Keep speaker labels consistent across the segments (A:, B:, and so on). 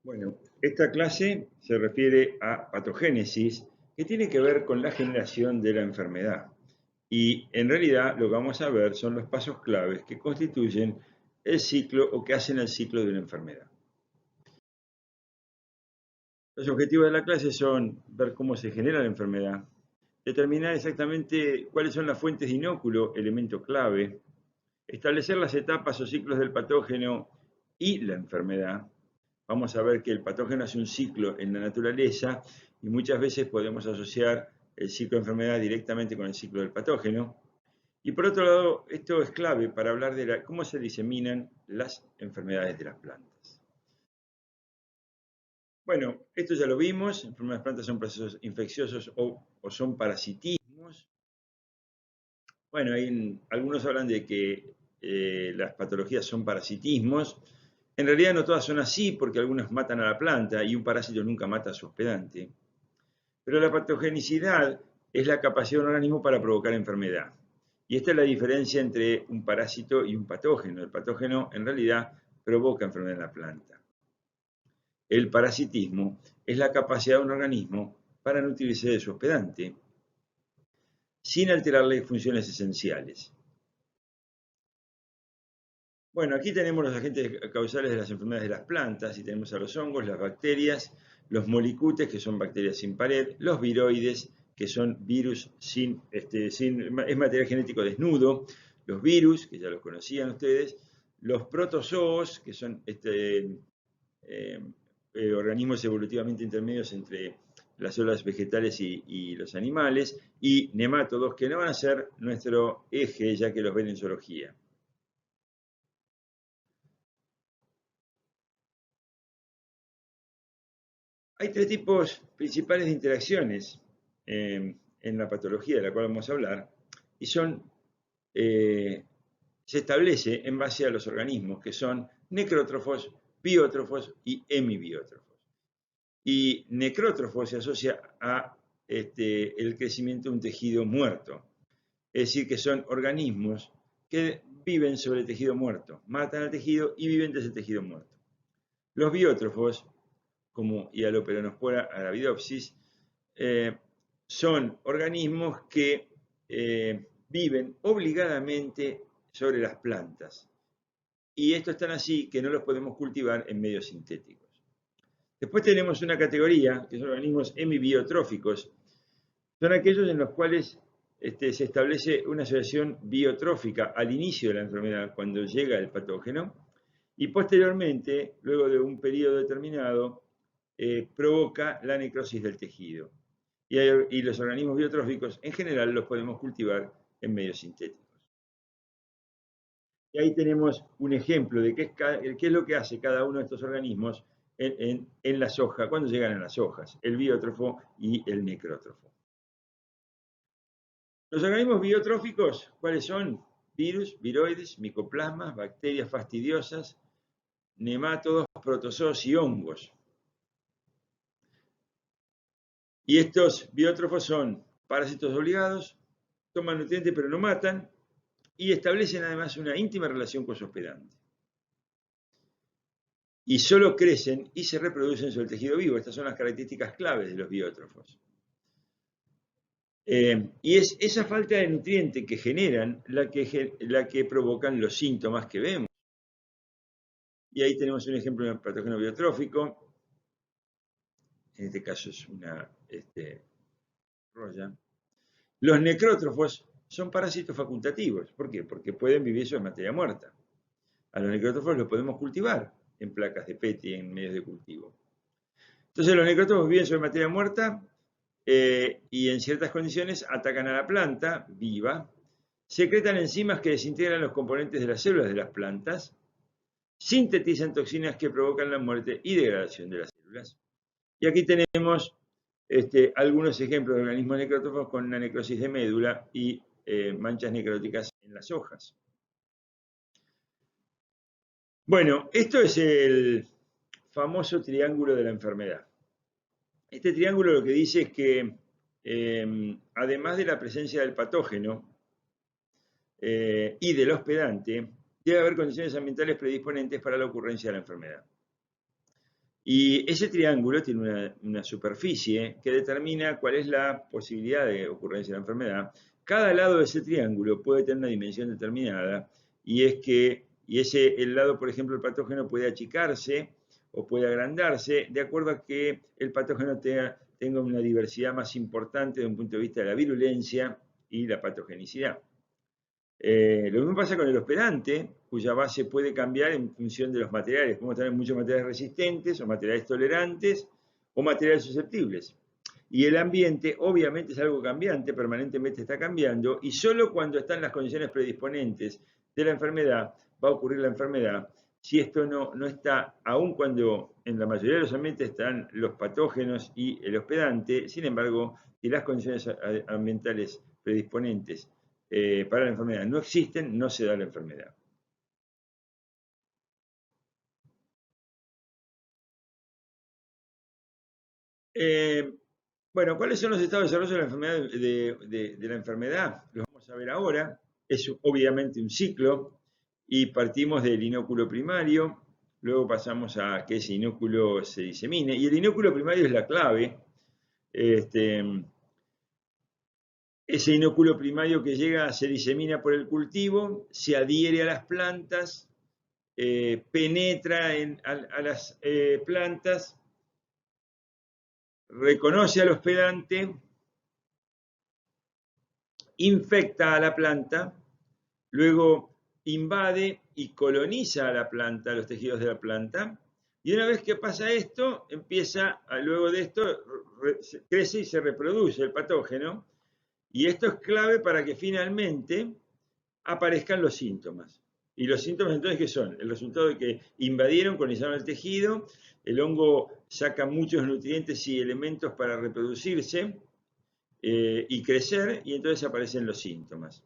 A: Bueno, esta clase se refiere a patogénesis, que tiene que ver con la generación de la enfermedad. Y en realidad lo que vamos a ver son los pasos claves que constituyen el ciclo o que hacen el ciclo de una enfermedad. Los objetivos de la clase son ver cómo se genera la enfermedad, determinar exactamente cuáles son las fuentes de inóculo, elemento clave, establecer las etapas o ciclos del patógeno y la enfermedad. Vamos a ver que el patógeno hace un ciclo en la naturaleza y muchas veces podemos asociar el ciclo de enfermedad directamente con el ciclo del patógeno. Y por otro lado, esto es clave para hablar de cómo se diseminan las enfermedades de las plantas. Bueno, esto ya lo vimos, enfermedades de plantas son procesos infecciosos o son parasitismos. Bueno, algunos hablan de que las patologías son parasitismos. En realidad no todas son así porque algunas matan a la planta y un parásito nunca mata a su hospedante. Pero la patogenicidad es la capacidad de un organismo para provocar enfermedad. Y esta es la diferencia entre un parásito y un patógeno. El patógeno en realidad provoca enfermedad en la planta. El parasitismo es la capacidad de un organismo para nutrirse de su hospedante sin alterarle funciones esenciales. Bueno, aquí tenemos los agentes causales de las enfermedades de las plantas y tenemos a los hongos, las bacterias, los molicutes, que son bacterias sin pared, los viroides, que son virus es material genético desnudo, los virus, que ya los conocían ustedes, los protozoos, que son organismos evolutivamente intermedios entre las células vegetales y los animales, y nemátodos, que no van a ser nuestro eje, ya que los ven en zoología. Hay tres tipos principales de interacciones en la patología de la cual vamos a hablar, y se establece en base a los organismos, que son necrótrofos, biótrofos y hemibiótrofos. Y necrótrofo se asocia a el crecimiento de un tejido muerto, es decir, que son organismos que viven sobre el tejido muerto, matan al tejido y viven desde el tejido muerto. Los biótrofos, como Hialoperonospora arabidopsis, son organismos que viven obligadamente sobre las plantas. Y estos están así que no los podemos cultivar en medios sintéticos. Después tenemos una categoría, que son organismos hemibiotróficos. Son aquellos en los cuales se establece una asociación biotrófica al inicio de la enfermedad, cuando llega el patógeno, y posteriormente, luego de un periodo determinado, provoca la necrosis del tejido. Y los organismos biotróficos, en general, los podemos cultivar en medios sintéticos. Y ahí tenemos un ejemplo de qué es lo que hace cada uno de estos organismos en las hojas, cuando llegan a las hojas, el biótrofo y el necrótrofo. Los organismos biotróficos, ¿cuáles son? Virus, viroides, micoplasmas, bacterias fastidiosas, nemátodos, protozoos y hongos. Y estos biótrofos son parásitos obligados, toman nutrientes pero no matan, y establecen además una íntima relación con su hospedante. Y solo crecen y se reproducen sobre el tejido vivo. Estas son las características claves de los biótrofos. Y es esa falta de nutriente que generan la que provocan los síntomas que vemos. Y ahí tenemos un ejemplo de un patógeno biotrófico. En este caso es una roya. Los necrótrofos son parásitos facultativos. ¿Por qué? Porque pueden vivir sobre materia muerta. A los necrótrofos los podemos cultivar en placas de PET, en medios de cultivo. Entonces los necrótrofos viven sobre materia muerta y en ciertas condiciones atacan a la planta viva, secretan enzimas que desintegran los componentes de las células de las plantas, sintetizan toxinas que provocan la muerte y degradación de las células. Y aquí tenemos algunos ejemplos de organismos necrótrofos con una necrosis de médula y manchas necróticas en las hojas. Bueno, esto es el famoso triángulo de la enfermedad. Este triángulo lo que dice es que además de la presencia del patógeno y del hospedante, debe haber condiciones ambientales predisponentes para la ocurrencia de la enfermedad. Y ese triángulo tiene una superficie que determina cuál es la posibilidad de ocurrencia de la enfermedad. Cada lado de ese triángulo puede tener una dimensión determinada y es que el lado, por ejemplo, el patógeno puede achicarse o puede agrandarse de acuerdo a que el patógeno tenga una diversidad más importante desde un punto de vista de la virulencia y la patogenicidad. Lo mismo pasa con el hospedante, cuya base puede cambiar en función de los materiales. Podemos tener muchos materiales resistentes o materiales tolerantes o materiales susceptibles. Y el ambiente obviamente es algo cambiante, permanentemente está cambiando, y solo cuando están las condiciones predisponentes de la enfermedad va a ocurrir la enfermedad. Si esto no está, aun cuando en la mayoría de los ambientes están los patógenos y el hospedante, sin embargo, si las condiciones ambientales predisponentes para la enfermedad no existen, no se da la enfermedad. Bueno, ¿cuáles son los estados de desarrollo de la enfermedad? De la enfermedad? Los vamos a ver ahora. Es obviamente un ciclo y partimos del inóculo primario, luego pasamos a que ese inóculo se disemine y el inóculo primario es la clave. Ese inóculo primario que llega se disemina por el cultivo, se adhiere a las plantas, penetra a las plantas, reconoce al hospedante, infecta a la planta, luego invade y coloniza a la planta, los tejidos de la planta, y una vez que pasa esto, luego de esto, crece y se reproduce el patógeno, y esto es clave para que finalmente aparezcan los síntomas. ¿Y los síntomas entonces qué son? El resultado de que invadieron, colonizaron el tejido, el hongo saca muchos nutrientes y elementos para reproducirse y crecer, y entonces aparecen los síntomas.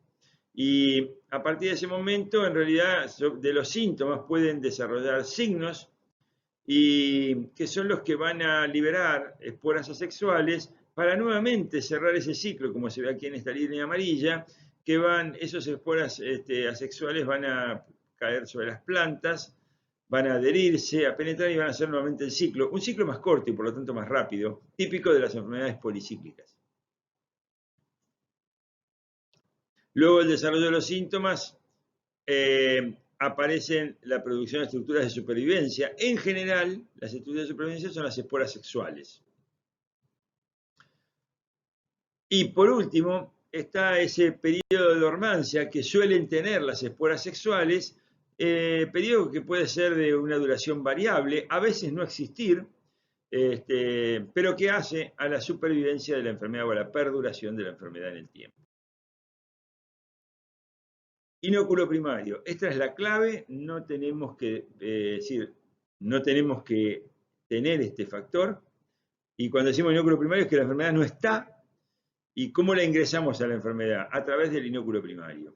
A: Y a partir de ese momento, en realidad, de los síntomas pueden desarrollar signos y que son los que van a liberar esporas asexuales para nuevamente cerrar ese ciclo, como se ve aquí en esta línea amarilla, que esas esporas asexuales van a caer sobre las plantas, van a adherirse, a penetrar y van a hacer nuevamente el ciclo, un ciclo más corto y por lo tanto más rápido, típico de las enfermedades policíclicas. Luego el desarrollo de los síntomas, aparecen la producción de estructuras de supervivencia. En general, las estructuras de supervivencia son las esporas sexuales. Y por último, está ese periodo de dormancia que suelen tener las esporas sexuales, periodo que puede ser de una duración variable, a veces no existir, pero que hace a la supervivencia de la enfermedad o a la perduración de la enfermedad en el tiempo. Inóculo primario, esta es la clave, no tenemos que no tenemos que tener este factor, y cuando decimos inóculo primario es que la enfermedad no está. ¿Y cómo la ingresamos a la enfermedad? A través del inóculo primario.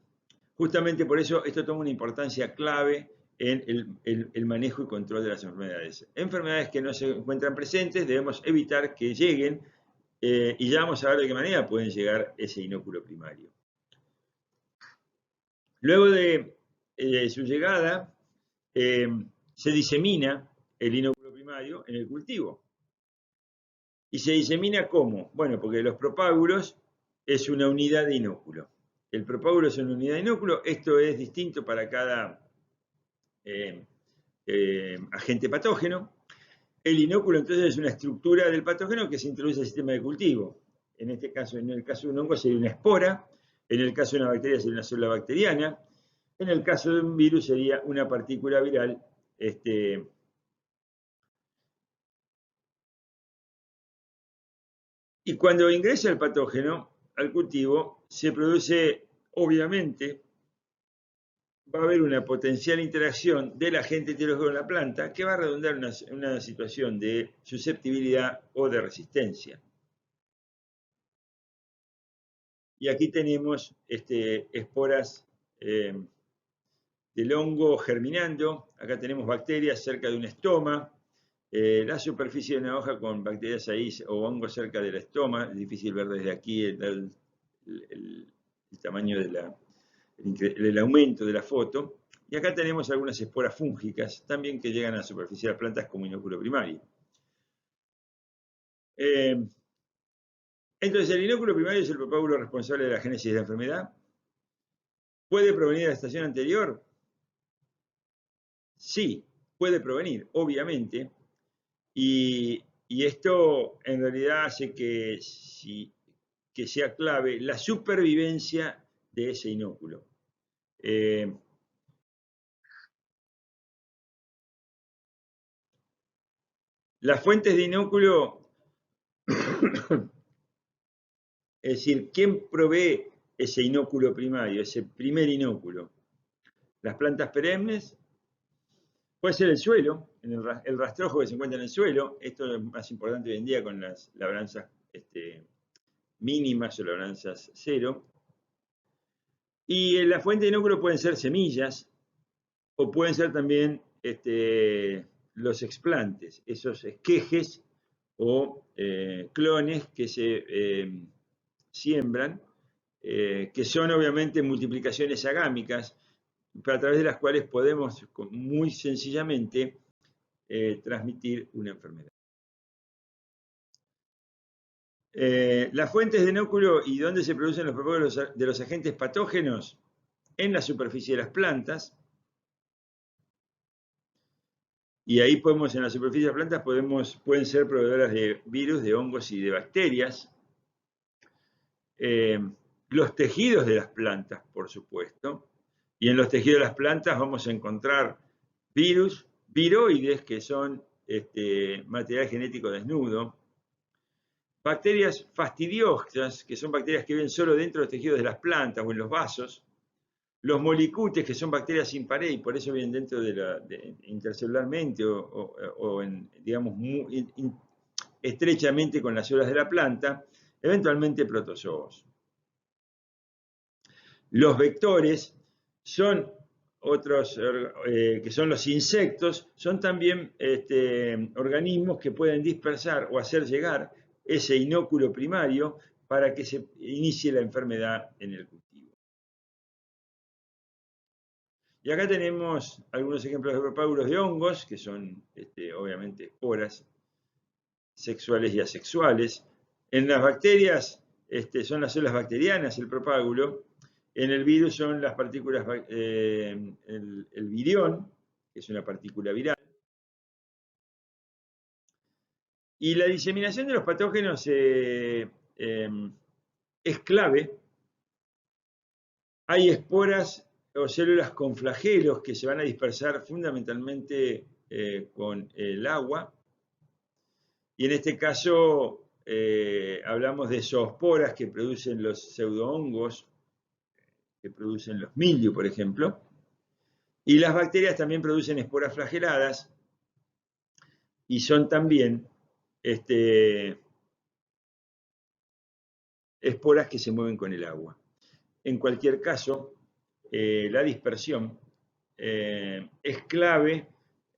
A: Justamente por eso esto toma una importancia clave en el manejo y control de las enfermedades. Enfermedades que no se encuentran presentes debemos evitar que lleguen, y ya vamos a ver de qué manera pueden llegar ese inóculo primario. Luego de su llegada, se disemina el inóculo primario en el cultivo. ¿Y se disemina cómo? Bueno, porque los propágulos es una unidad de inóculo. El propágulo es una unidad de inóculo. Esto es distinto para cada agente patógeno. El inóculo entonces es una estructura del patógeno que se introduce al sistema de cultivo. En este caso, en el caso de un hongo sería una espora. En el caso de una bacteria sería una célula bacteriana. En el caso de un virus sería una partícula viral. Y cuando ingresa el patógeno al cultivo, se produce, obviamente, va a haber una potencial interacción del agente etiológico con la planta que va a redundar en una situación de susceptibilidad o de resistencia. Y aquí tenemos esporas del hongo germinando. Acá tenemos bacterias cerca de un estoma. La superficie de una hoja con bacterias ahí o hongos cerca del estoma. Es difícil ver desde aquí el tamaño el aumento de la foto. Y acá tenemos algunas esporas fúngicas también que llegan a la superficie de las plantas como inóculo primario. Entonces, el inóculo primario es el propágulo responsable de la génesis de la enfermedad. ¿Puede provenir de la estación anterior? Sí, puede provenir, obviamente. Y esto en realidad hace que sea clave la supervivencia de ese inóculo. Las fuentes de inóculo, es decir, ¿quién provee ese inóculo primario, ese primer inóculo? Las plantas perennes, puede ser el suelo, el rastrojo que se encuentra en el suelo. Esto es más importante hoy en día con las labranzas mínimas o labranzas cero. Y la fuente de inóculo pueden ser semillas o pueden ser también los explantes, esos esquejes o clones que se siembran, que son obviamente multiplicaciones agámicas, a través de las cuales podemos muy sencillamente transmitir una enfermedad. Las fuentes de inóculo y dónde se producen los propágulos de los agentes patógenos en la superficie de las plantas. Y ahí podemos, en la superficie de las plantas, pueden ser proveedoras de virus, de hongos y de bacterias. Los tejidos de las plantas, por supuesto. Y en los tejidos de las plantas vamos a encontrar virus, viroides, que son material genético desnudo. Bacterias fastidiosas, que son bacterias que viven solo dentro de los tejidos de las plantas o en los vasos. Los molicutes, que son bacterias sin pared y por eso viven dentro intercelularmente o digamos, estrechamente con las células de la planta, eventualmente protozoos. Los vectores son otros, que son los insectos, son también organismos que pueden dispersar o hacer llegar ese inóculo primario para que se inicie la enfermedad en el cultivo. Y acá tenemos algunos ejemplos de propágulos de hongos, que son obviamente esporas sexuales y asexuales. En las bacterias son las células bacterianas el propágulo. En el virus son las partículas, el virión, que es una partícula viral. Y la diseminación de los patógenos es clave. Hay esporas o células con flagelos que se van a dispersar fundamentalmente con el agua. Y en este caso hablamos de zoosporas que producen los pseudohongos, que producen los mildiu, por ejemplo. Y las bacterias también producen esporas flageladas y son también esporas que se mueven con el agua. En cualquier caso, la dispersión es clave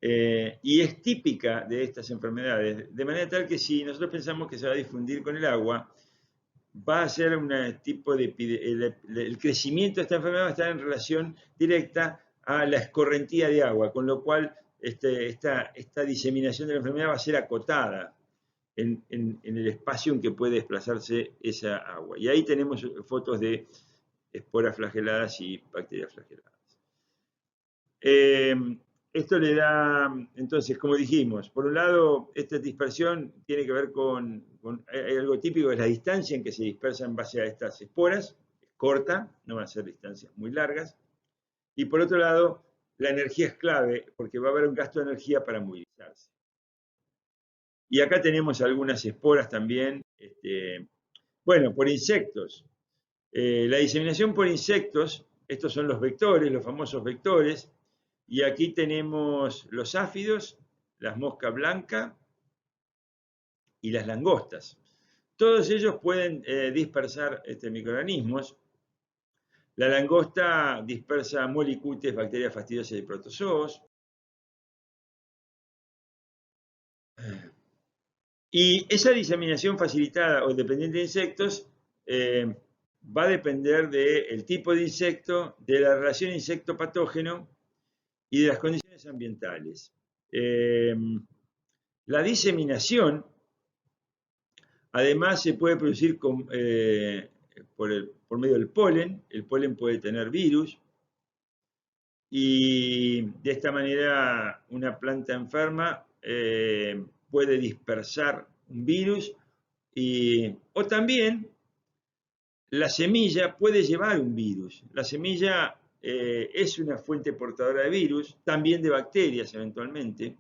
A: y es típica de estas enfermedades, de manera tal que si nosotros pensamos que se va a difundir con el agua, va a ser un tipo de... El crecimiento de esta enfermedad va a estar en relación directa a la escorrentía de agua, con lo cual esta diseminación de la enfermedad va a ser acotada en el espacio en que puede desplazarse esa agua. Y ahí tenemos fotos de esporas flageladas y bacterias flageladas. Esto le da, entonces, como dijimos, por un lado, esta dispersión tiene que ver con hay algo típico, es la distancia en que se dispersa en base a estas esporas, es corta, no van a ser distancias muy largas. Y por otro lado, la energía es clave, porque va a haber un gasto de energía para movilizarse. Y acá tenemos algunas esporas también, bueno, por insectos. La diseminación por insectos, estos son los vectores, los famosos vectores, y aquí tenemos los áfidos, las moscas blancas y las langostas. Todos ellos pueden dispersar microorganismos. La langosta dispersa molicutes, bacterias fastidiosas y protozoos. Y esa diseminación facilitada o dependiente de insectos va a depender del tipo de insecto, de la relación insecto-patógeno y de las condiciones ambientales. La diseminación, además, se puede producir por medio del polen. El polen puede tener virus y de esta manera una planta enferma puede dispersar un virus o también la semilla puede llevar un virus. La semilla es una fuente portadora de virus, también de bacterias eventualmente.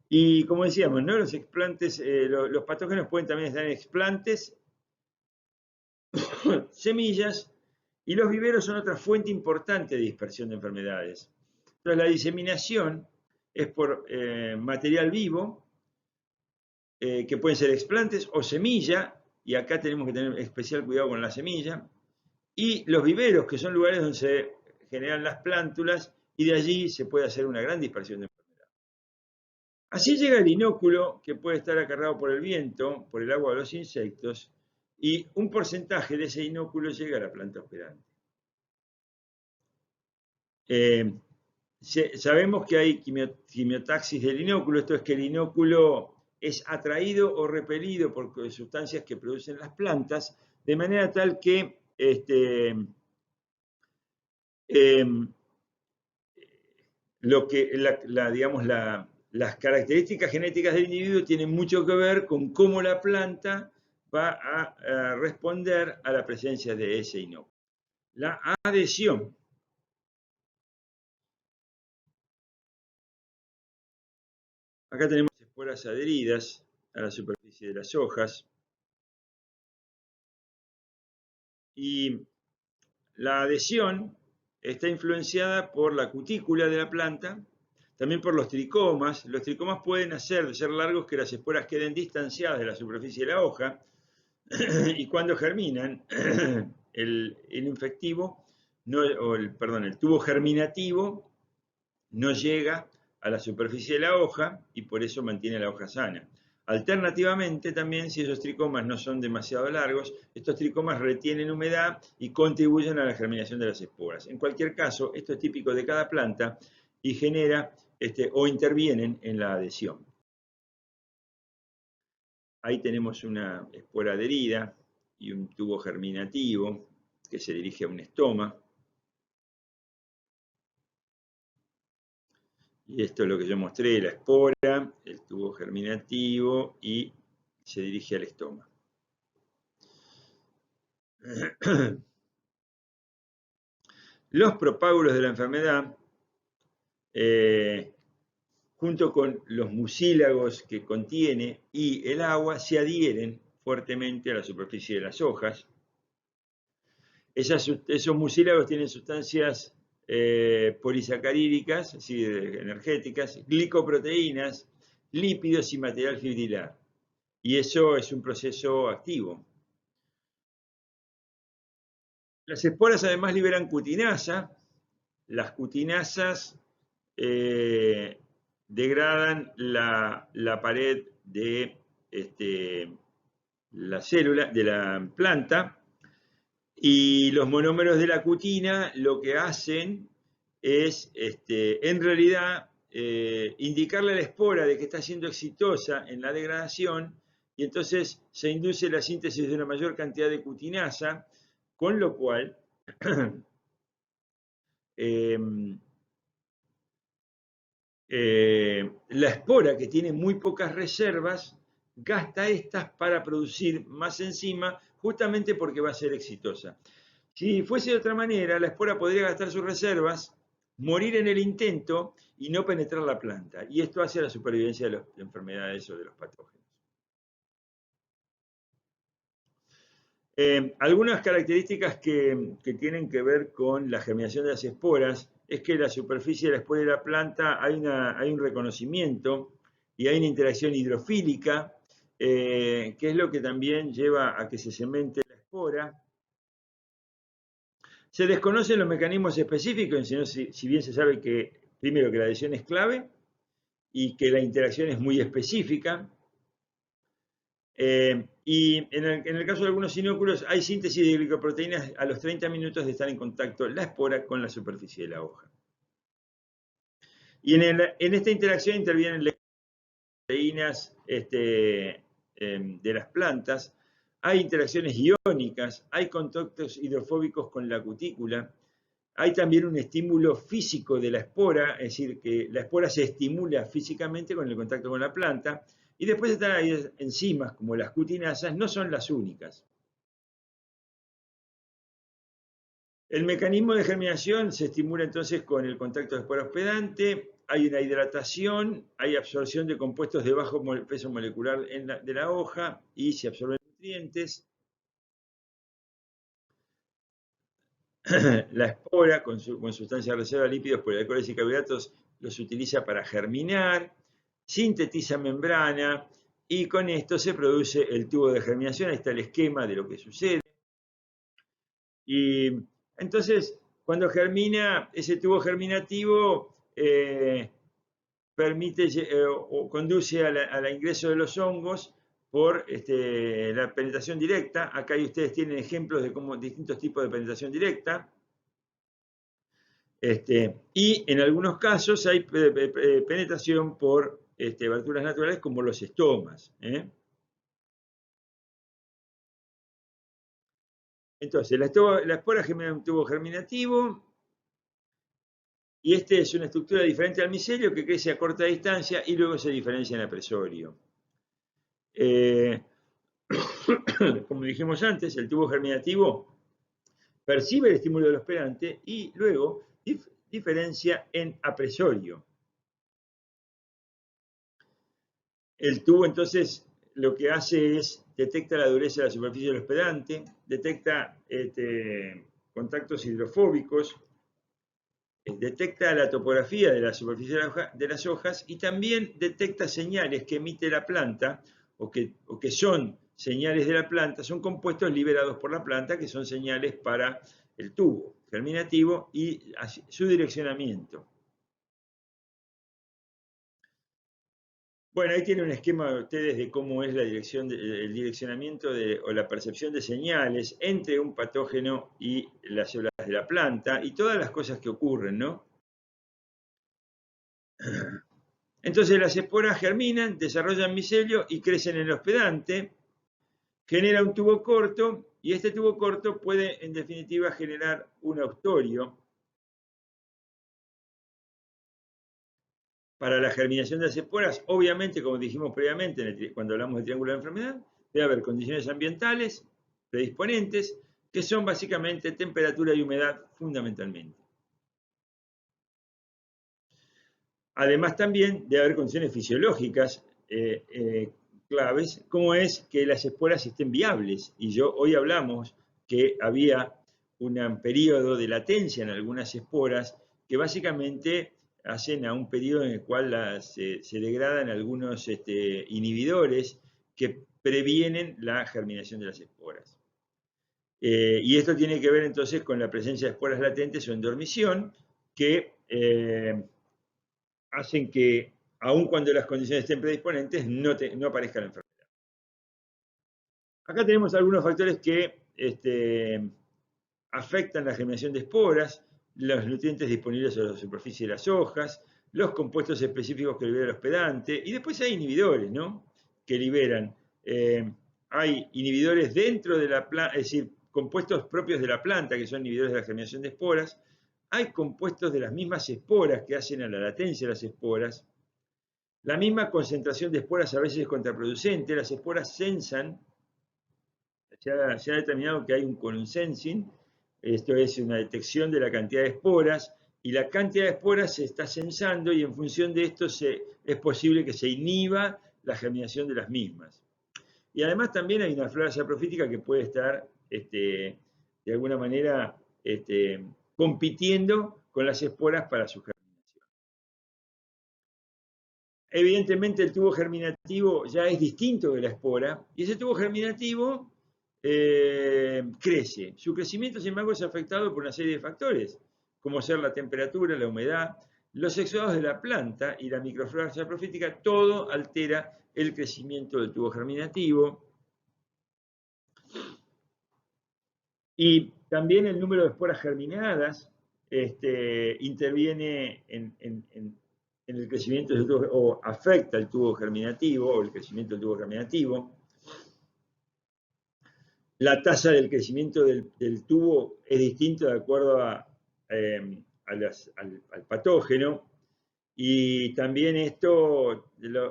A: Y como decíamos, ¿no? Los explantes, los patógenos pueden también estar en explantes, semillas, y los viveros son otra fuente importante de dispersión de enfermedades. Entonces, la diseminación es por material vivo, que pueden ser explantes o semilla, y acá tenemos que tener especial cuidado con la semilla, y los viveros, que son lugares donde se generan las plántulas, y de allí se puede hacer una gran dispersión de enfermedades. Así llega el inóculo, que puede estar acarreado por el viento, por el agua de los insectos, y un porcentaje de ese inóculo llega a la planta hospedante. Sabemos que hay quimiotaxis del inóculo, esto es que el inóculo es atraído o repelido por sustancias que producen las plantas, de manera tal que las características genéticas del individuo tienen mucho que ver con cómo la planta va a responder a la presencia de ese inóculo. La adhesión. Acá tenemos esporas adheridas a la superficie de las hojas. Y la adhesión está influenciada por la cutícula de la planta, también por los tricomas. Los tricomas pueden ser largos que las esporas queden distanciadas de la superficie de la hoja, y cuando germinan, el infectivo, el tubo germinativo no llega a la superficie de la hoja y por eso mantiene la hoja sana. Alternativamente también, si esos tricomas no son demasiado largos, estos tricomas retienen humedad y contribuyen a la germinación de las esporas. En cualquier caso, esto es típico de cada planta y genera o intervienen en la adhesión. Ahí tenemos una espora adherida y un tubo germinativo que se dirige a un estoma. Y esto es lo que yo mostré, la espora, el tubo germinativo y se dirige al estoma. Los propágulos de la enfermedad, junto con los mucílagos que contiene y el agua, se adhieren fuertemente a la superficie de las hojas. Esos mucílagos tienen sustancias polisacarídicas, así energéticas, glicoproteínas, lípidos y material fibrilar. Y eso es un proceso activo. Las esporas además liberan cutinasa. Las cutinasas degradan la pared de la célula, de la planta, y los monómeros de la cutina lo que hacen es, en realidad, indicarle a la espora de que está siendo exitosa en la degradación, y entonces se induce la síntesis de una mayor cantidad de cutinasa, con lo cual la espora, que tiene muy pocas reservas, gasta estas para producir más enzima, justamente porque va a ser exitosa. Si fuese de otra manera, la espora podría gastar sus reservas, morir en el intento y no penetrar la planta. Y esto hace a la supervivencia de las enfermedades o de los patógenos. Algunas características que tienen que ver con la germinación de las esporas es que la superficie de la espora de la planta hay un reconocimiento y hay una interacción hidrofílica, que es lo que también lleva a que se cemente la espora. Se desconocen los mecanismos específicos, si bien se sabe que, primero, que la adhesión es clave y que la interacción es muy específica. Y en el caso de algunos inóculos hay síntesis de glicoproteínas a los 30 minutos de estar en contacto la espora con la superficie de la hoja. Y en esta interacción intervienen las proteínas de las plantas, hay interacciones iónicas, hay contactos hidrofóbicos con la cutícula, hay también un estímulo físico de la espora, es decir, que la espora se estimula físicamente con el contacto con la planta, y después están ahí enzimas como las cutinasas, no son las únicas. El mecanismo de germinación se estimula entonces con el contacto de espora hospedante, hay una hidratación, hay absorción de compuestos de bajo peso molecular de la hoja y se absorben nutrientes. La espora, con sustancia de reserva de lípidos, polialcoholes y carbohidratos, los utiliza para germinar, sintetiza membrana y con esto se produce el tubo de germinación. Ahí está el esquema de lo que sucede. Y entonces, cuando germina, ese tubo germinativo permite o conduce al ingreso de los hongos por la penetración directa. Acá ustedes tienen ejemplos de distintos tipos de penetración directa. Y en algunos casos hay penetración por aberturas naturales como los estomas. Entonces, la espora genera un tubo germinativo y es una estructura diferente al micelio que crece a corta distancia y luego se diferencia en apresorio. Como dijimos antes, el tubo germinativo percibe el estímulo del hospedante y luego diferencia en apresorio. El tubo entonces lo que hace es detecta la dureza de la superficie del hospedante, detecta contactos hidrofóbicos, detecta la topografía de la superficie de las hojas y también detecta señales que emite la planta o que son señales de la planta, son compuestos liberados por la planta que son señales para el tubo germinativo y su direccionamiento. Bueno, ahí tiene un esquema de ustedes de cómo es el direccionamiento o la percepción de señales entre un patógeno y las células de la planta y todas las cosas que ocurren, ¿no? Entonces las esporas germinan, desarrollan micelio y crecen en el hospedante, genera un tubo corto y este tubo corto puede en definitiva generar un austorio. Para la germinación de las esporas, obviamente, como dijimos previamente cuando hablamos del triángulo de enfermedad, debe haber condiciones ambientales predisponentes, que son básicamente temperatura y humedad fundamentalmente. Además también debe haber condiciones fisiológicas claves, como es que las esporas estén viables. Y hoy hablamos que había un periodo de latencia en algunas esporas que básicamente hacen a un periodo en el cual se degradan algunos inhibidores que previenen la germinación de las esporas. Y esto tiene que ver entonces con la presencia de esporas latentes o en dormición que hacen que, aun cuando las condiciones estén predisponentes, no aparezca la enfermedad. Acá tenemos algunos factores que afectan la germinación de esporas, los nutrientes disponibles sobre la superficie de las hojas, los compuestos específicos que libera el hospedante, y después hay inhibidores, ¿no? Que liberan. Hay inhibidores dentro de la planta, es decir, compuestos propios de la planta, que son inhibidores de la germinación de esporas. Hay compuestos de las mismas esporas que hacen a la latencia de las esporas. La misma concentración de esporas a veces es contraproducente. Las esporas sensan, se ha determinado que hay un consensing, esto es una detección de la cantidad de esporas, y la cantidad de esporas se está censando y en función de esto es posible que se inhiba la germinación de las mismas. Y además también hay una flora saprofítica que puede estar de alguna manera compitiendo con las esporas para su germinación. Evidentemente el tubo germinativo ya es distinto de la espora y ese tubo germinativo crece. Su crecimiento, sin embargo, es afectado por una serie de factores, como ser la temperatura, la humedad, los exudados de la planta y la microflora saprofítica, todo altera el crecimiento del tubo germinativo. Y también el número de esporas germinadas interviene en el crecimiento del tubo, o afecta el tubo germinativo, o el crecimiento del tubo germinativo. La tasa del crecimiento del tubo es distinta de acuerdo al patógeno. Y también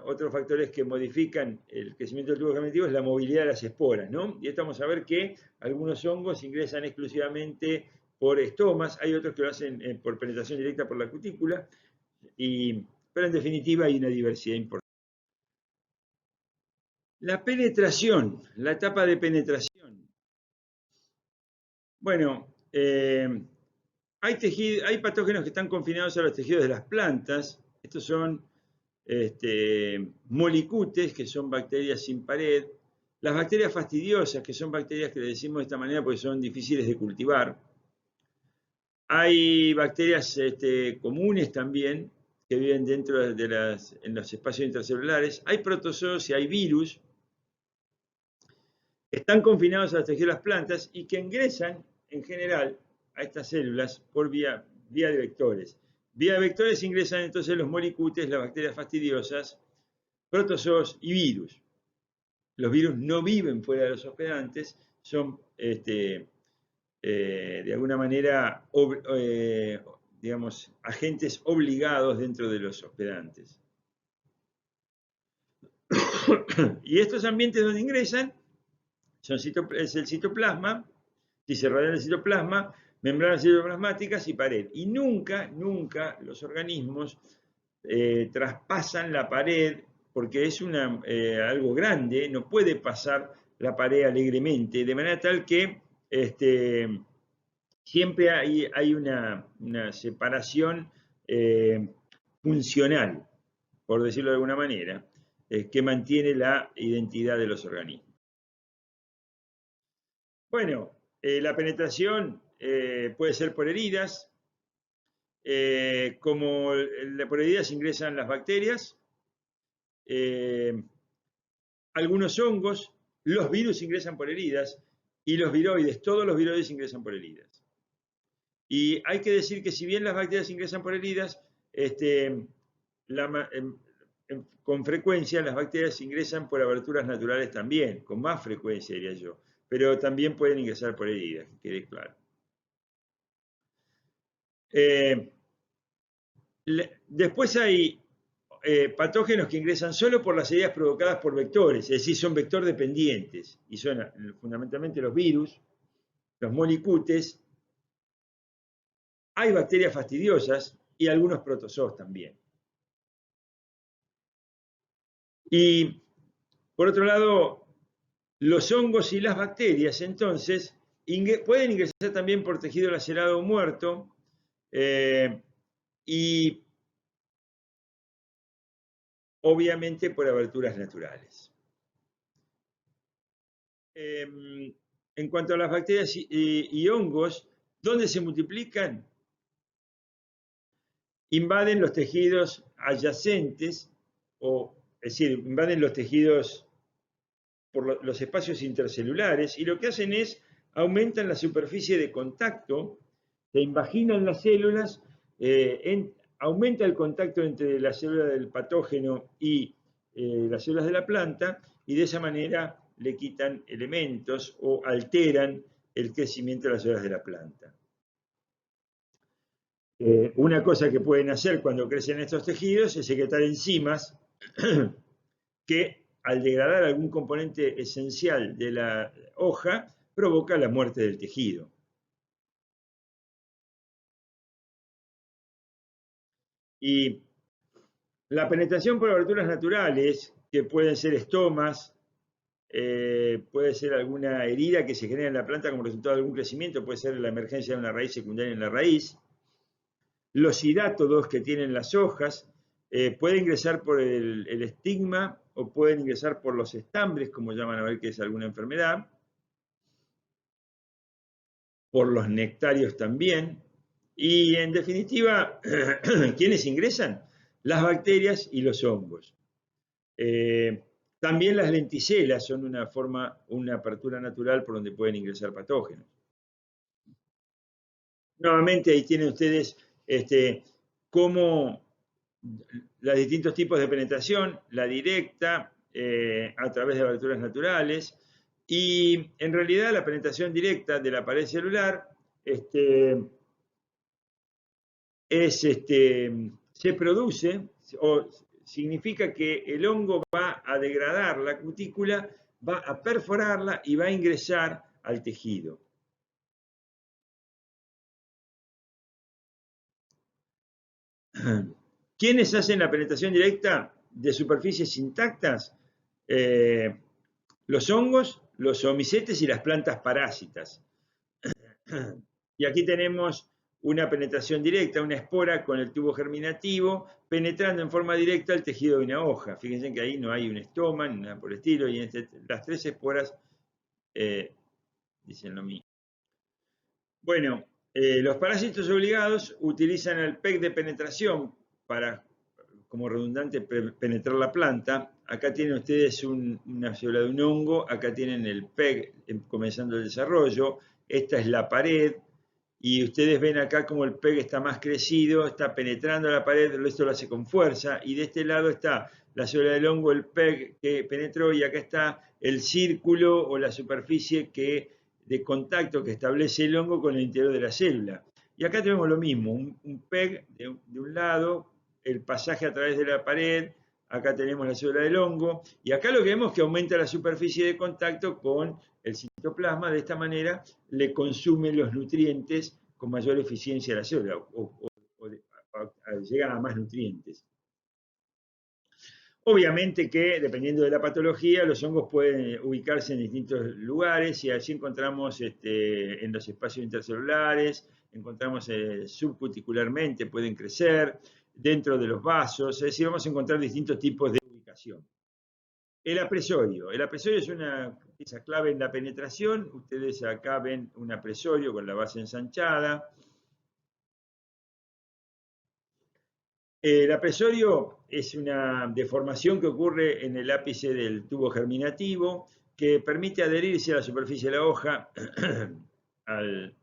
A: otros factores que modifican el crecimiento del tubo germinativo es la movilidad de las esporas, ¿no? Y esto vamos a ver que algunos hongos ingresan exclusivamente por estomas, hay otros que lo hacen por penetración directa por la cutícula, pero en definitiva hay una diversidad importante. La penetración, la etapa de penetración. Bueno, hay patógenos que están confinados a los tejidos de las plantas. Estos son molicutes, que son bacterias sin pared. Las bacterias fastidiosas, que son bacterias que le decimos de esta manera porque son difíciles de cultivar. Hay bacterias comunes también, que viven dentro en los espacios intracelulares. Hay protozoos y hay virus. Están confinados a los tejidos de las plantas y que ingresan, en general, a estas células por vía de vectores. Vía de vectores ingresan entonces los molicutes, las bacterias fastidiosas, protozoos y virus. Los virus no viven fuera de los hospedantes, son de alguna manera, digamos, agentes obligados dentro de los hospedantes. Y estos ambientes donde ingresan es el citoplasma, si se rodea el citoplasma, membranas citoplasmáticas y pared. Y nunca los organismos traspasan la pared, porque es algo grande, no puede pasar la pared alegremente, de manera tal que siempre hay una separación funcional, por decirlo de alguna manera, que mantiene la identidad de los organismos. Bueno, la penetración puede ser por heridas, como por heridas ingresan las bacterias, algunos hongos, los virus ingresan por heridas y los viroides, todos los viroides ingresan por heridas. Y hay que decir que si bien las bacterias ingresan por heridas, con frecuencia las bacterias ingresan por aberturas naturales también, con más frecuencia diría yo, pero también pueden ingresar por heridas, que quede claro. Después hay patógenos que ingresan solo por las heridas provocadas por vectores, es decir, son vector dependientes, y son fundamentalmente los virus, los molicutes, hay bacterias fastidiosas y algunos protozoos también. Y por otro lado, los hongos y las bacterias, entonces, pueden ingresar también por tejido lacerado o muerto, y obviamente por aberturas naturales. En cuanto a las bacterias y hongos, ¿dónde se multiplican? Invaden los tejidos adyacentes, es decir, invaden los tejidos por los espacios intercelulares, y lo que hacen es aumentan la superficie de contacto, se invaginan las células, aumenta el contacto entre la célula del patógeno y las células de la planta, y de esa manera le quitan elementos o alteran el crecimiento de las células de la planta. Una cosa que pueden hacer cuando crecen estos tejidos es secretar enzimas que, al degradar algún componente esencial de la hoja, provoca la muerte del tejido. Y la penetración por aberturas naturales, que pueden ser estomas, puede ser alguna herida que se genera en la planta como resultado de algún crecimiento, puede ser la emergencia de una raíz secundaria en la raíz. Los hidátodos que tienen las hojas pueden ingresar por el estigma o pueden ingresar por los estambres, como llaman a ver que es alguna enfermedad, por los nectarios también, Y en definitiva, ¿quiénes ingresan? Las bacterias y los hongos. También las lenticelas son una apertura natural por donde pueden ingresar patógenos. Nuevamente ahí tienen ustedes cómo los distintos tipos de penetración, la directa, a través de aberturas naturales, y en realidad la penetración directa de la pared celular se produce, o significa que el hongo va a degradar la cutícula, va a perforarla y va a ingresar al tejido. ¿Quiénes hacen la penetración directa de superficies intactas? Los hongos, los omicetes y las plantas parásitas. Y aquí tenemos una penetración directa, una espora con el tubo germinativo, penetrando en forma directa el tejido de una hoja. Fíjense que ahí no hay un estoma, ni nada por el estilo, y las tres esporas dicen lo mismo. Bueno, los parásitos obligados utilizan el PEG de penetración para, como redundante, penetrar la planta. Acá tienen ustedes una célula de un hongo, acá tienen el PEG comenzando el desarrollo, esta es la pared, y ustedes ven acá como el PEG está más crecido, está penetrando la pared, esto lo hace con fuerza, y de este lado está la célula del hongo, el PEG que penetró, y acá está el círculo o la superficie de contacto que establece el hongo con el interior de la célula. Y acá tenemos lo mismo, un PEG de un lado, el pasaje a través de la pared, acá tenemos la célula del hongo, y acá lo que vemos es que aumenta la superficie de contacto con el citoplasma, de esta manera le consume los nutrientes con mayor eficiencia a la célula, llegan a más nutrientes. Obviamente que, dependiendo de la patología, los hongos pueden ubicarse en distintos lugares y allí encontramos en los espacios intercelulares, encontramos subcuticularmente, pueden crecer, dentro de los vasos, es decir, vamos a encontrar distintos tipos de ubicación. El apresorio es una pieza clave en la penetración. Ustedes acá ven un apresorio con la base ensanchada. El apresorio es una deformación que ocurre en el ápice del tubo germinativo que permite adherirse a la superficie de la hoja al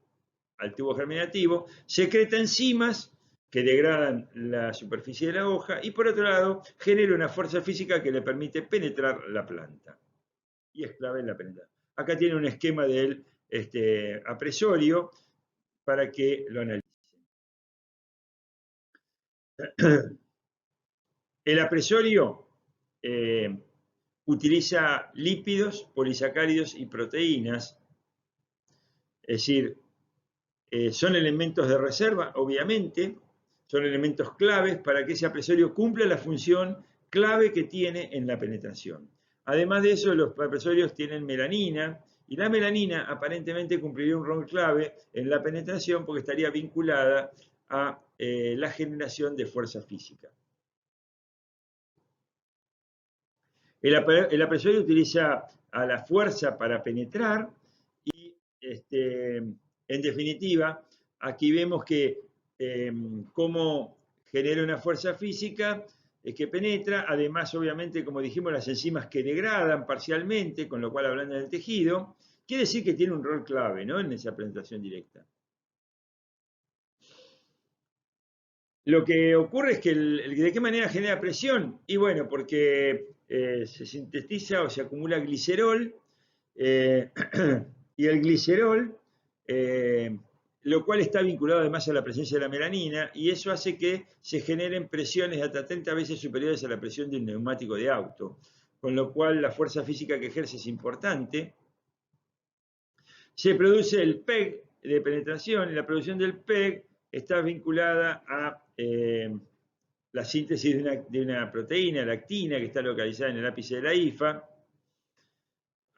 A: tubo germinativo, secreta enzimas que degradan la superficie de la hoja y por otro lado genera una fuerza física que le permite penetrar la planta. Y es clave en la penetración. Acá tiene un esquema del apresorio para que lo analicen. El apresorio utiliza lípidos, polisacáridos y proteínas, es decir, son elementos de reserva, obviamente, son elementos claves para que ese apresorio cumpla la función clave que tiene en la penetración. Además de eso, los apresorios tienen melanina, y la melanina aparentemente cumpliría un rol clave en la penetración porque estaría vinculada a la generación de fuerza física. El apresorio utiliza a la fuerza para penetrar y, en definitiva, aquí vemos que cómo genera una fuerza física que penetra, además, obviamente, como dijimos, las enzimas que degradan parcialmente, con lo cual ablandan el tejido, quiere decir que tiene un rol clave, ¿no?, en esa penetración directa. Lo que ocurre es que ¿de qué manera genera presión? Y bueno, porque se sintetiza o se acumula glicerol, y el glicerol, lo cual está vinculado además a la presencia de la melanina, y eso hace que se generen presiones hasta 30 veces superiores a la presión de un neumático de auto, con lo cual la fuerza física que ejerce es importante. Se produce el PEG de penetración, y la producción del PEG está vinculada a la síntesis de una proteína, la actina, que está localizada en el ápice de la hifa.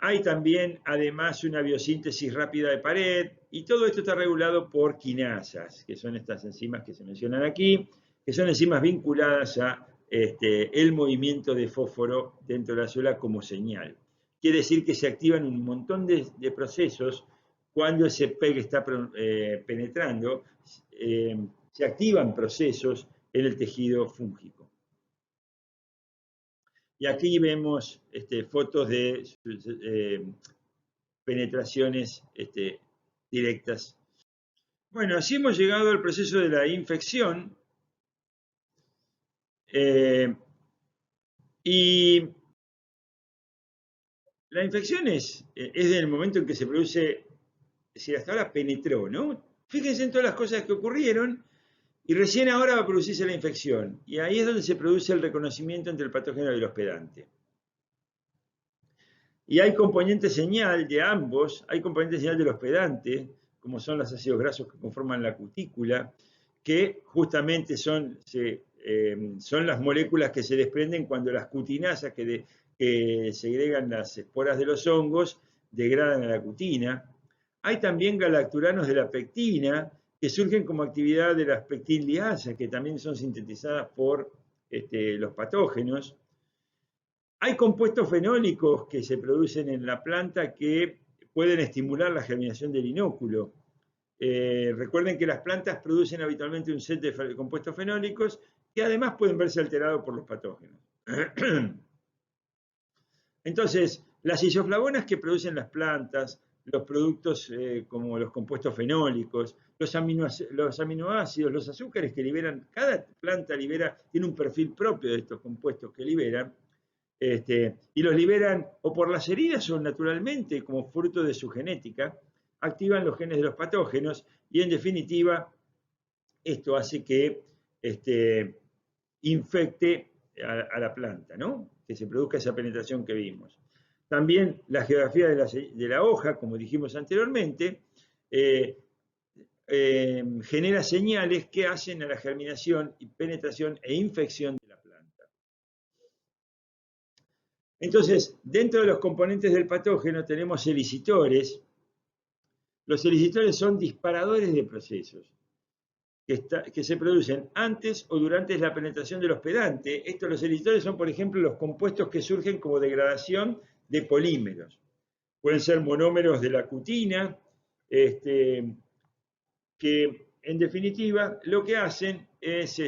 A: Hay también, además, una biosíntesis rápida de pared, y todo esto está regulado por quinasas, que son estas enzimas que se mencionan aquí, que son enzimas vinculadas a el movimiento de fósforo dentro de la célula como señal. Quiere decir que se activan un montón de procesos cuando ese PEG está penetrando, se activan procesos en el tejido fúngico. Y aquí vemos fotos de penetraciones directas. Bueno, así hemos llegado al proceso de la infección. Y la infección es el momento en que se produce, es decir, hasta ahora penetró, ¿no? Fíjense en todas las cosas que ocurrieron y recién ahora va a producirse la infección. Y ahí es donde se produce el reconocimiento entre el patógeno y el hospedante. Y hay componente señal de ambos, hay componente señal del hospedante, como son los ácidos grasos que conforman la cutícula, que justamente son las moléculas que se desprenden cuando las cutinasas que segregan las esporas de los hongos degradan a la cutina. Hay también galacturanos de la pectina, que surgen como actividad de las pectinliasas, que también son sintetizadas por los patógenos. Hay compuestos fenólicos que se producen en la planta que pueden estimular la germinación del inóculo. Recuerden que las plantas producen habitualmente un set de compuestos fenólicos que además pueden verse alterados por los patógenos. Entonces, las isoflavonas que producen las plantas, los productos como los compuestos fenólicos, los aminoácidos, los azúcares que liberan, cada planta tiene un perfil propio de estos compuestos que liberan, y los liberan o por las heridas o naturalmente como fruto de su genética, activan los genes de los patógenos y en definitiva esto hace que infecte a la planta, ¿no? Que se produzca esa penetración que vimos. También la geografía de la hoja, como dijimos anteriormente, genera señales que hacen a la germinación y penetración e infección de la planta. Entonces, dentro de los componentes del patógeno tenemos elicitores. Los elicitores son disparadores de procesos que se producen antes o durante la penetración del hospedante. Los elicitores son, por ejemplo, los compuestos que surgen como degradación de polímeros. Pueden ser monómeros de la cutina, que en definitiva lo que hacen es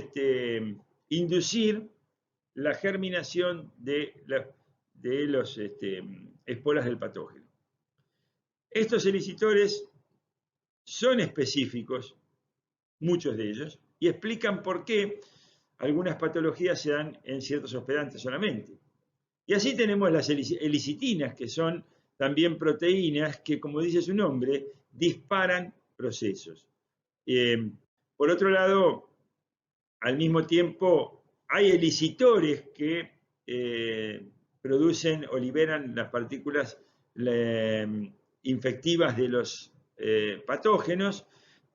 A: inducir la germinación de los esporas del patógeno. Estos elicitores son específicos, muchos de ellos, y explican por qué algunas patologías se dan en ciertos hospedantes solamente. Y así tenemos las elicitinas, que son también proteínas que, como dice su nombre, disparan procesos. Por otro lado, al mismo tiempo, hay elicitores que producen o liberan las partículas infectivas de los patógenos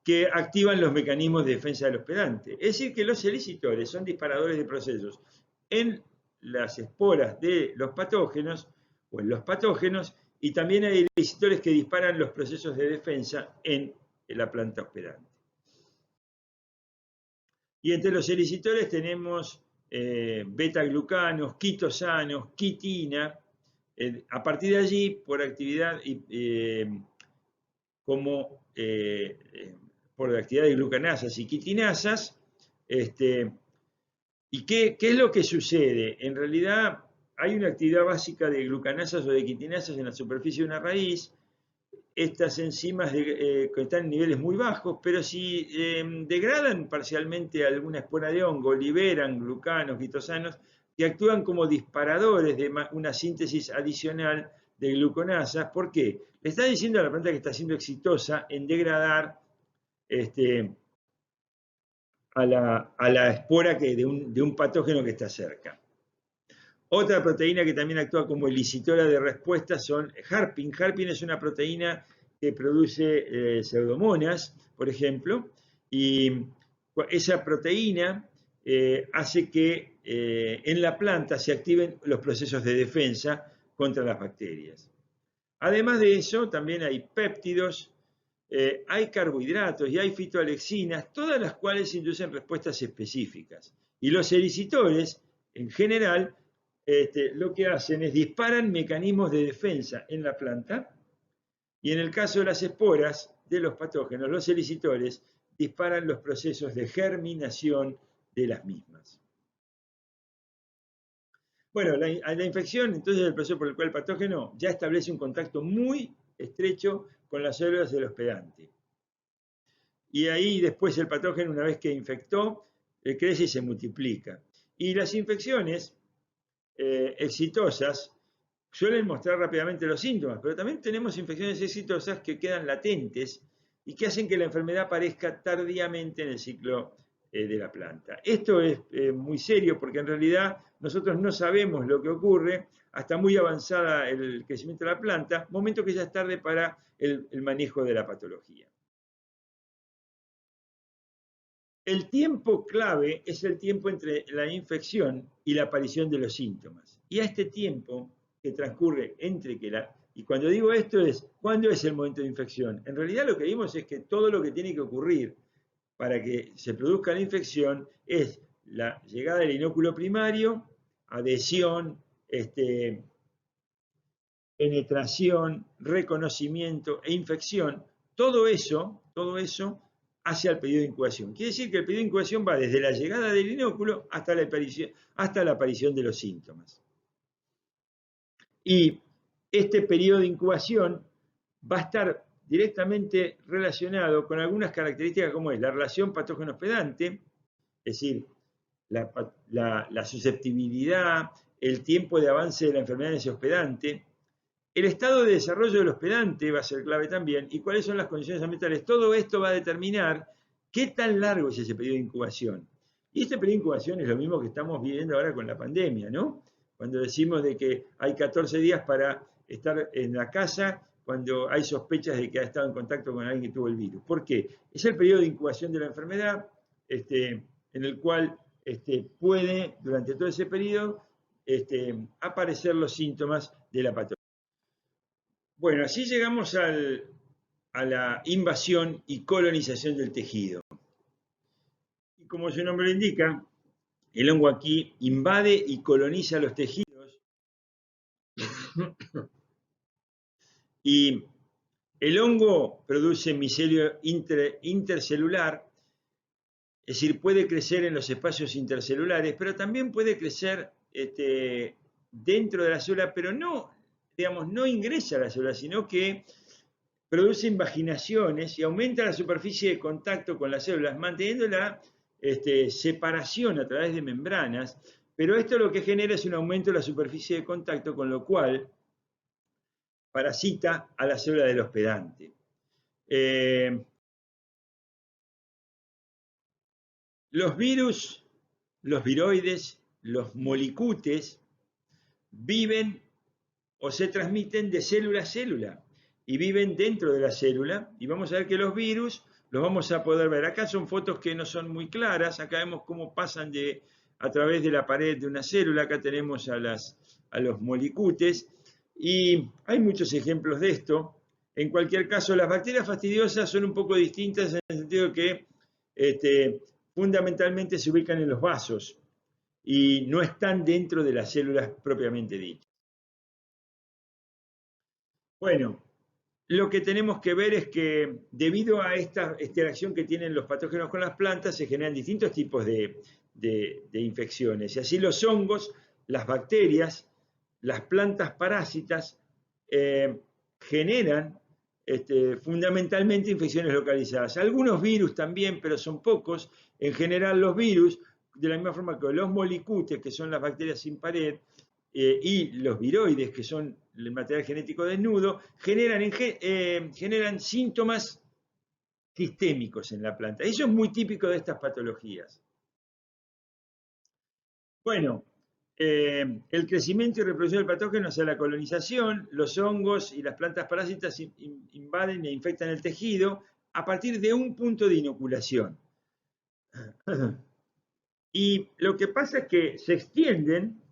A: que activan los mecanismos de defensa del hospedante. Es decir, que los elicitores son disparadores de procesos en las esporas de los patógenos o en los patógenos, y también hay elicitores que disparan los procesos de defensa en la planta hospedante. Y entre los elicitores tenemos beta-glucanos, quitosanos, quitina. A partir de allí, por actividad por actividad de glucanasas y quitinasas. ¿Y qué es lo que sucede? En realidad hay una actividad básica de glucanasas o de quitinasas en la superficie de una raíz. Estas enzimas que están en niveles muy bajos, pero si degradan parcialmente alguna espora de hongo, liberan glucanos, quitosanos, que actúan como disparadores de una síntesis adicional de gluconasas. ¿Por qué? Le está diciendo a la planta que está siendo exitosa en degradar a la espora de un patógeno que está cerca. Otra proteína que también actúa como elicitora de respuesta son Harpin. Harpin es una proteína que produce pseudomonas, por ejemplo, y esa proteína hace que en la planta se activen los procesos de defensa contra las bacterias. Además de eso, también hay péptidos, hay carbohidratos y hay fitoalexinas, todas las cuales inducen respuestas específicas. Y los elicitores, en general, lo que hacen es disparan mecanismos de defensa en la planta, y en el caso de las esporas de los patógenos, los elicitores disparan los procesos de germinación de las mismas. Bueno, la infección, entonces, el proceso por el cual el patógeno ya establece un contacto muy estrecho con las células del hospedante. Y ahí después el patógeno, una vez que infectó, crece y se multiplica. Y las infecciones exitosas suelen mostrar rápidamente los síntomas, pero también tenemos infecciones exitosas que quedan latentes y que hacen que la enfermedad aparezca tardíamente en el ciclo de la planta. Esto es muy serio porque en realidad nosotros no sabemos lo que ocurre hasta muy avanzada el crecimiento de la planta, momento que ya es tarde para el manejo de la patología. El tiempo clave es el tiempo entre la infección y la aparición de los síntomas. Y a este tiempo que transcurre entre que la... Y cuando digo esto es, ¿cuándo es el momento de infección? En realidad lo que vimos es que todo lo que tiene que ocurrir para que se produzca la infección es la llegada del inóculo primario, adhesión, penetración, reconocimiento e infección. Todo eso hacia el periodo de incubación. Quiere decir que el periodo de incubación va desde la llegada del inóculo hasta la aparición de los síntomas. Y este periodo de incubación va a estar directamente relacionado con algunas características como es la relación patógeno-hospedante, es decir, la susceptibilidad, el tiempo de avance de la enfermedad en ese hospedante, el estado de desarrollo del hospedante va a ser clave también, y cuáles son las condiciones ambientales. Todo esto va a determinar qué tan largo es ese periodo de incubación. Y este periodo de incubación es lo mismo que estamos viviendo ahora con la pandemia, ¿no? Cuando decimos de que hay 14 días para estar en la casa cuando hay sospechas de que ha estado en contacto con alguien que tuvo el virus. ¿Por qué? Es el periodo de incubación de la enfermedad, en el cual puede, durante todo ese periodo, aparecer los síntomas de la patología. Bueno, así llegamos a la invasión y colonización del tejido. Y como su nombre lo indica, el hongo aquí invade y coloniza los tejidos. Y el hongo produce micelio intercelular, es decir, puede crecer en los espacios intercelulares, pero también puede crecer dentro de la célula, pero no, digamos, no ingresa a la célula, sino que produce invaginaciones y aumenta la superficie de contacto con las células, manteniendo la separación a través de membranas, pero esto lo que genera es un aumento de la superficie de contacto, con lo cual parasita a la célula del hospedante. Los virus, los viroides, los molicutes viven o se transmiten de célula a célula y viven dentro de la célula, y vamos a ver que los virus los vamos a poder ver. Acá son fotos que no son muy claras, acá vemos cómo pasan a través de la pared de una célula, acá tenemos a los molicutes, y hay muchos ejemplos de esto. En cualquier caso, las bacterias fastidiosas son un poco distintas en el sentido que fundamentalmente se ubican en los vasos y no están dentro de las células propiamente dichas. Bueno, lo que tenemos que ver es que debido a esta interacción que tienen los patógenos con las plantas, se generan distintos tipos de infecciones. Y así los hongos, las bacterias, las plantas parásitas generan fundamentalmente infecciones localizadas. Algunos virus también, pero son pocos. En general los virus, de la misma forma que los molicutes, que son las bacterias sin pared, y los viroides, que son el material genético desnudo, generan síntomas sistémicos en la planta. Eso es muy típico de estas patologías. Bueno, el crecimiento y reproducción del patógeno hacia la colonización, los hongos y las plantas parásitas invaden e infectan el tejido a partir de un punto de inoculación. Y lo que pasa es que se extienden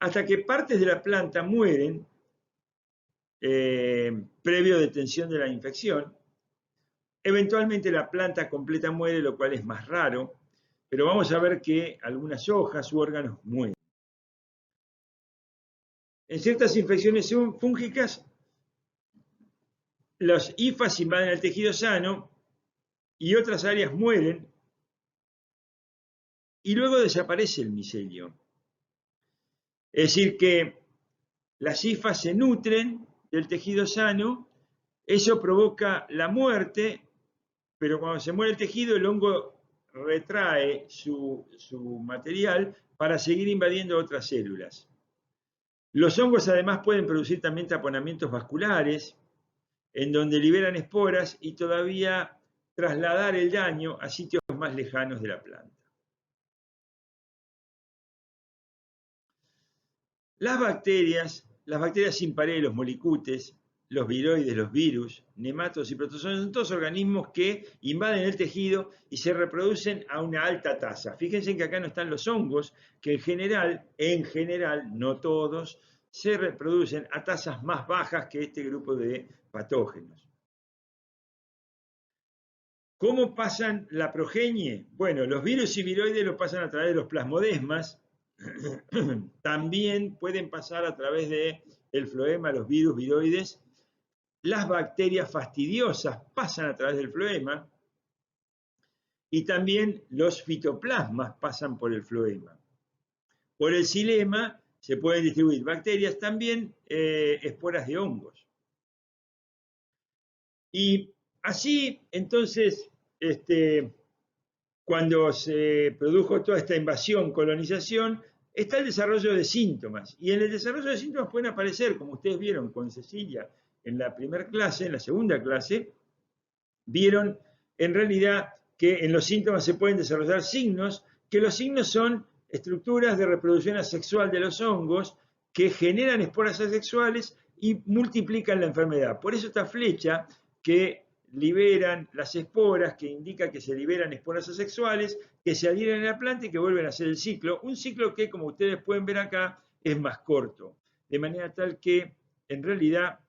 A: hasta que partes de la planta mueren previo a detención de la infección. Eventualmente la planta completa muere, lo cual es más raro, pero vamos a ver que algunas hojas u órganos mueren. En ciertas infecciones fúngicas, los hifas invaden el tejido sano y otras áreas mueren y luego desaparece el micelio. Es decir, que las hifas se nutren del tejido sano, eso provoca la muerte, pero cuando se muere el tejido, el hongo retrae su material para seguir invadiendo otras células. Los hongos además pueden producir también taponamientos vasculares, en donde liberan esporas y todavía trasladar el daño a sitios más lejanos de la planta. Las bacterias sin pared, los molicutes, los viroides, los virus, nematos y protozoos son todos organismos que invaden el tejido y se reproducen a una alta tasa. Fíjense que acá no están los hongos, que en general, no todos, se reproducen a tasas más bajas que este grupo de patógenos. ¿Cómo pasan la progenie? Bueno, los virus y viroides lo pasan a través de los plasmodesmas. También pueden pasar a través del floema, los virus, viroides. Las bacterias fastidiosas pasan a través del floema. Y también los fitoplasmas pasan por el floema. Por el xilema se pueden distribuir bacterias, también esporas de hongos. Y así, entonces, cuando se produjo toda esta invasión, colonización, está el desarrollo de síntomas. Y en el desarrollo de síntomas pueden aparecer, como ustedes vieron con Cecilia en la primera clase, en la segunda clase, vieron en realidad que en los síntomas se pueden desarrollar signos, que los signos son estructuras de reproducción asexual de los hongos que generan esporas asexuales y multiplican la enfermedad. Por eso esta flecha que liberan las esporas, que indica que se liberan esporas asexuales, que se adhieren a la planta y que vuelven a hacer el ciclo. Un ciclo que, como ustedes pueden ver acá, es más corto. De manera tal que, en realidad,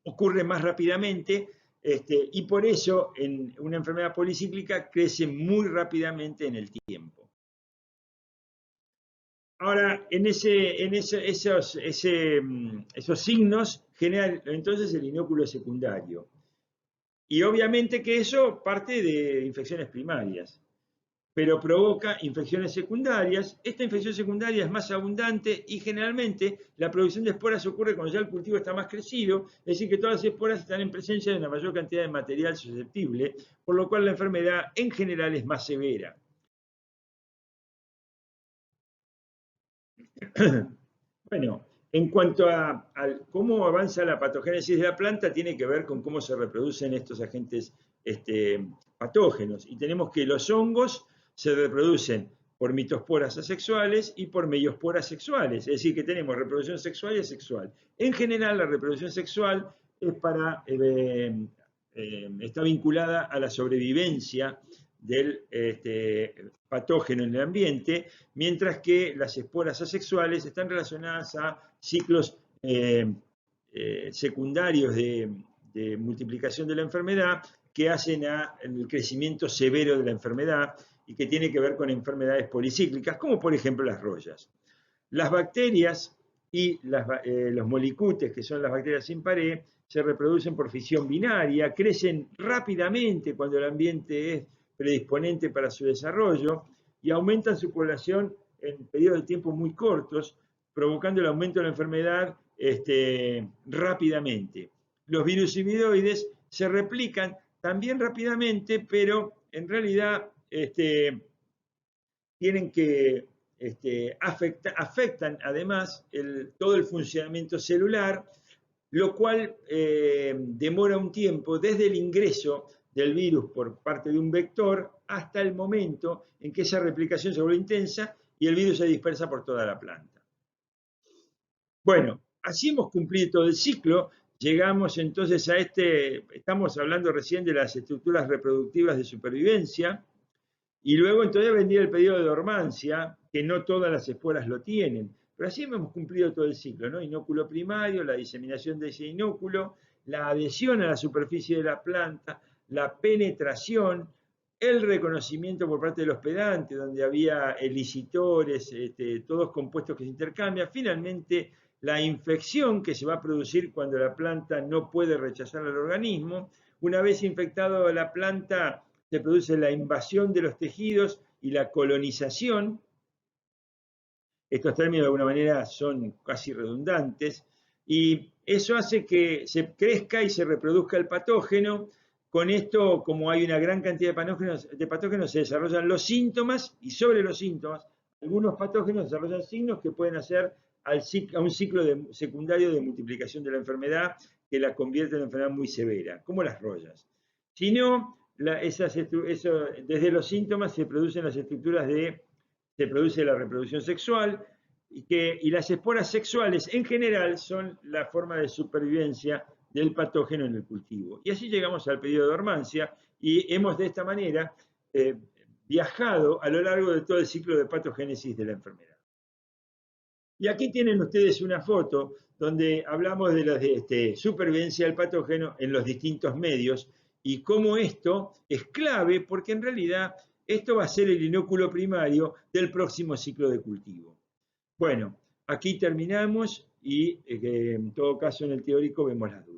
A: ocurre más rápidamente y por eso en una enfermedad policíclica crece muy rápidamente en el tiempo. Ahora, esos signos generan entonces el inóculo secundario. Y obviamente que eso parte de infecciones primarias, pero provoca infecciones secundarias. Esta infección secundaria es más abundante y generalmente la producción de esporas ocurre cuando ya el cultivo está más crecido, es decir, que todas las esporas están en presencia de una mayor cantidad de material susceptible, por lo cual la enfermedad en general es más severa. Bueno, en cuanto a cómo avanza la patogénesis de la planta, tiene que ver con cómo se reproducen estos agentes patógenos. Y tenemos que los hongos se reproducen por mitosporas asexuales y por meiosporas sexuales. Es decir, que tenemos reproducción sexual y asexual. En general, la reproducción sexual es está vinculada a la sobrevivencia del patógeno en el ambiente, mientras que las esporas asexuales están relacionadas a ciclos secundarios de multiplicación de la enfermedad que hacen al crecimiento severo de la enfermedad y que tiene que ver con enfermedades policíclicas, como por ejemplo las rollas. Las bacterias y los molicutes, que son las bacterias sin pared, se reproducen por fisión binaria, crecen rápidamente cuando el ambiente es predisponente para su desarrollo y aumentan su población en periodos de tiempo muy cortos, provocando el aumento de la enfermedad rápidamente. Los virus y viroides se replican también rápidamente, pero en realidad tienen que afectan además todo el funcionamiento celular, lo cual demora un tiempo desde el ingreso del virus por parte de un vector hasta el momento en que esa replicación se vuelve intensa y el virus se dispersa por toda la planta. Bueno, así hemos cumplido todo el ciclo. Llegamos entonces a estamos hablando recién de las estructuras reproductivas de supervivencia, y luego entonces vendría el periodo de dormancia, que no todas las esporas lo tienen. Pero así hemos cumplido todo el ciclo, ¿no? Inóculo primario, la diseminación de ese inóculo, la adhesión a la superficie de la planta, la penetración, el reconocimiento por parte del hospedante, donde había elicitores, todos compuestos que se intercambian. Finalmente, la infección que se va a producir cuando la planta no puede rechazar al organismo. Una vez infectado la planta, se produce la invasión de los tejidos y la colonización. Estos términos de alguna manera son casi redundantes y eso hace que se crezca y se reproduzca el patógeno. Con esto, como hay una gran cantidad de patógenos, se desarrollan los síntomas y sobre los síntomas, algunos patógenos desarrollan signos que pueden hacer a un ciclo secundario de multiplicación de la enfermedad que la convierte en una enfermedad muy severa, como las rollas. Si no, desde los síntomas se producen las estructuras se produce la reproducción sexual y las esporas sexuales en general son la forma de supervivencia del patógeno en el cultivo. Y así llegamos al periodo de dormancia y hemos de esta manera viajado a lo largo de todo el ciclo de patogénesis de la enfermedad. Y aquí tienen ustedes una foto donde hablamos de la supervivencia del patógeno en los distintos medios y cómo esto es clave porque en realidad esto va a ser el inóculo primario del próximo ciclo de cultivo. Bueno, aquí terminamos y en todo caso en el teórico vemos las dudas.